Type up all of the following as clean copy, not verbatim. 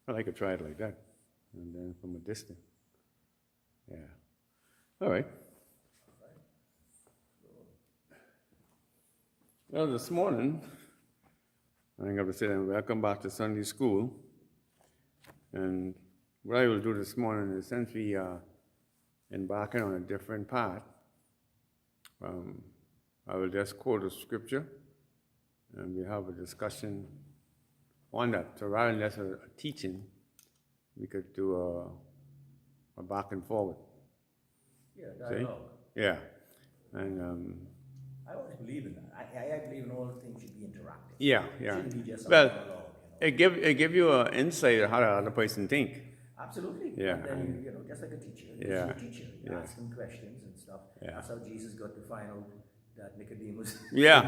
Well, I could try it like that, and then from a distance. Yeah. All right. Well, this morning, I think I would say welcome back to Sunday school. And what I will do this morning is, since we are embarking on a different path, I will just quote a scripture, and we have a discussion on that. So rather than just a teaching, we could do a back and forward. Yeah, dialogue. See? Yeah. And I always believe in that. I believe in all things should be interactive. yeah. It shouldn't be just a Well, monologue. it give you an insight of how the other person think. Absolutely. Yeah, And then, just like a teacher. Yeah. You're a teacher. You Yeah. ask them questions and stuff. Yeah. That's how Jesus got to find out that Nicodemus Yeah,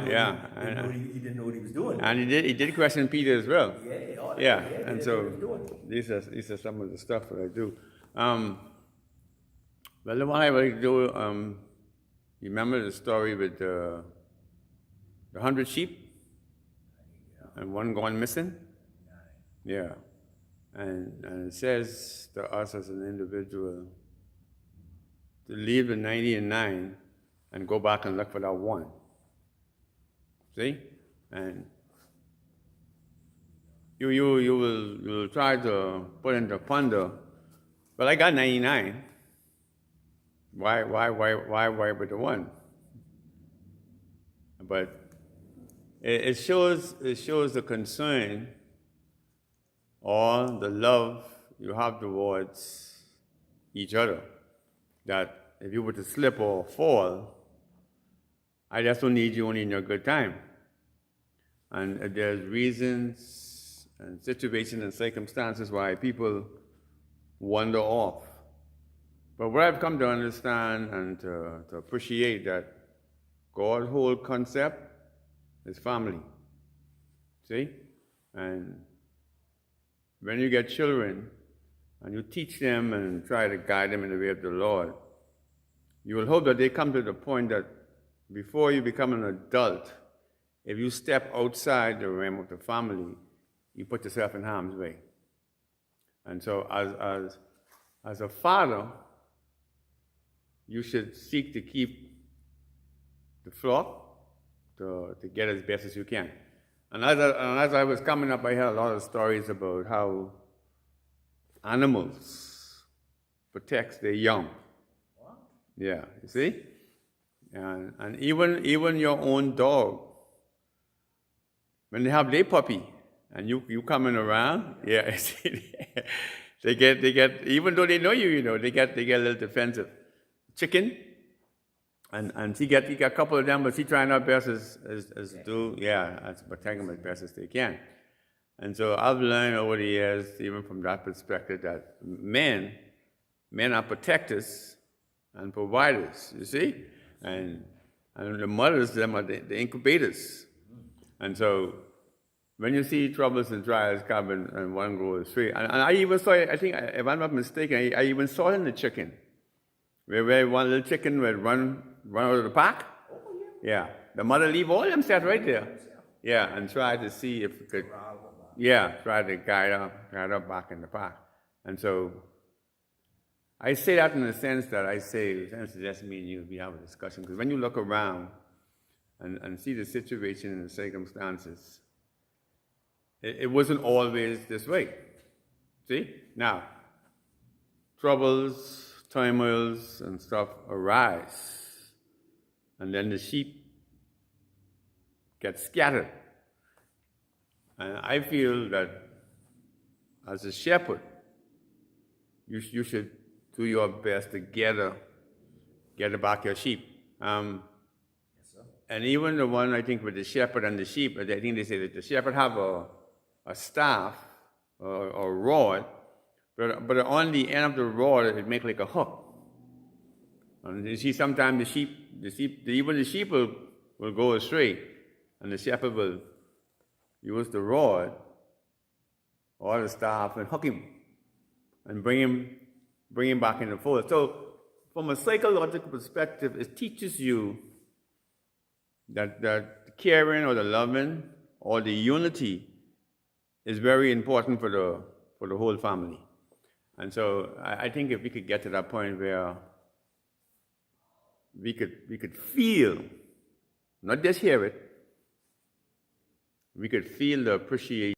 he didn't know what he was doing. And he did question Peter as well. Yeah, And so these are some of the stuff that I do. Well, the one I would do, you remember the story with the 100 sheep and one gone missing? Yeah. And it says to us as an individual to leave the 99 and go back and look for that one. See? And you will try to put into ponder, but I got 99. Why with the one? But it shows the concern or the love you have towards each other. That if you were to slip or fall, I just don't need you only in your good time. And if there's reasons and situations and circumstances why people wander off. But what I've come to understand and to appreciate that God's whole concept is family. See? And when you get children and you teach them and try to guide them in the way of the Lord, you will hope that they come to the point that before you become an adult, if you step outside the realm of the family, you put yourself in harm's way. And so as a father, you should seek to keep the flock to get as best as you can. And as I was coming up, I heard a lot of stories about how animals protect their young. What? Yeah, you see? And even your own dog, when they have their puppy, and you coming around, yeah, they get even though they know you, they get a little defensive. Chicken, and she got a couple of them, but she trying her best as protect them as best as they can. And so I've learned over the years, even from that perspective, that men are protectors and providers, you see? And the mothers, them are the incubators. And so when you see troubles and trials come and one goes astray, and I even saw it, I think, if I'm not mistaken, I even saw it in the chicken, where one little chicken would run out of the pack. Oh, yeah. The mother leave all themselves right there. Yeah, and try to see if it could, try to guide her back in the pack. And so I say that in the sense that it just me and you, we have a discussion. Because when you look around and see the situation and the circumstances, it wasn't always this way. See? Now, troubles, turmoils, and stuff arise. And then the sheep get scattered. And I feel that as a shepherd, you should do your best to gather back your sheep. Yes, sir. And even the one, I think, with the shepherd and the sheep, I think they say that the shepherd have a staff or a rod, but on the end of the rod, it make like a hook. And you see, sometimes even the sheep will go astray, and the shepherd will use the rod or the staff and hook him and bring him back in the fold. So, from a psychological perspective, it teaches you that the caring or the loving or the unity is very important for for the whole family. And so I think if we could get to that point where we could feel, not just hear it, we could feel the appreciation